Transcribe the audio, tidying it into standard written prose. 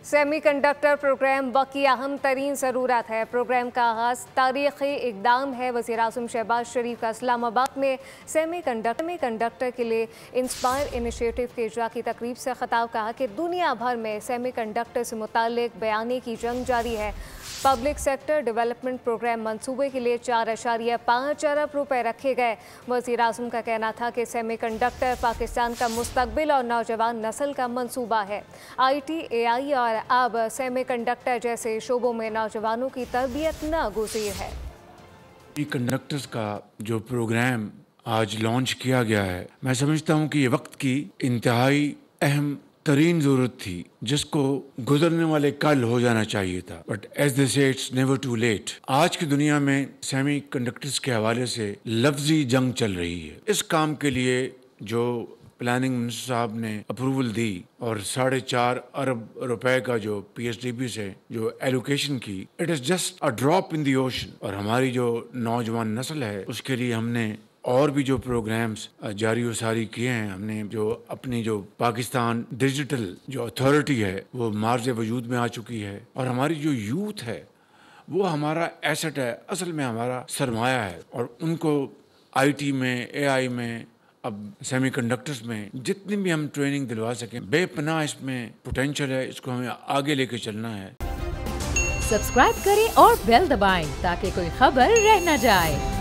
Semi conductor programme वक्त की अहम तरीन ज़रूरत है। प्रोग्राम का आगाज़ तारीख़ी इक़दाम है। वज़ीर-ए-आज़म शहबाज शरीफ का इस्लामाबाद में सेमी कंडक्टर के लिए इंस्पायर इनिशिएटिव के इजरा की तकरीब से ख़िताब कहा कि दुनिया भर में सेमी कंडक्टर से मुताल्लिक़ बयानी की जंग जारी है। पब्लिक सेक्टर डेवलपमेंट प्रोग्राम मंसूबे के लिए 4.5 अरब रुपए रखे गए। वज़ीर-ए-आज़म का कहना था कि सेमी कंडक्टर पाकिस्तान का मुस्तकबिल और नौजवान नस्ल का मंसूबा है। IT, AI और अब सेमी कंडक्टर जैसे शोबों में नौजवानों की तरबियत नागुज़ीर है। कंडक्टर्स का जो प्रोग्राम आज लॉन्च किया गया है, मैं समझता हूँ कि ये वक्त की इंतहाई अहम तरीन ज़रूरत थी, जिसको गुजरने वाले कल हो जाना चाहिए था। बट एज दे से इट्स नेवर टू लेट। आज की दुनिया में सेमी कंडक्टर्स के हवाले से लफ्जी जंग चल रही है। इस काम के लिए जो प्लानिंग मिनिस्टर साहब ने अप्रूवल दी और 4.5 अरब रुपए का जो PSDB से जो एलोकेशन की, it is just a drop in the ocean. और हमारी जो नौजवान नस्ल है उसके लिए हमने और भी जो प्रोग्राम्स जारी व सारी किए हैं। हमने जो अपनी जो पाकिस्तान डिजिटल जो अथॉरिटी है वो मार्ज वजूद में आ चुकी है। और हमारी जो यूथ है वो हमारा एसेट है, असल में हमारा सरमाया है। और उनको IT में, AI में, अब सेमी कंडक्टर्स में जितनी भी हम ट्रेनिंग दिलवा सकें, बेपनाह इसमें पोटेंशियल है। इसको हमें आगे लेके चलना है। सब्सक्राइब करें और बेल दबाएं ताकि कोई खबर रह न जाए।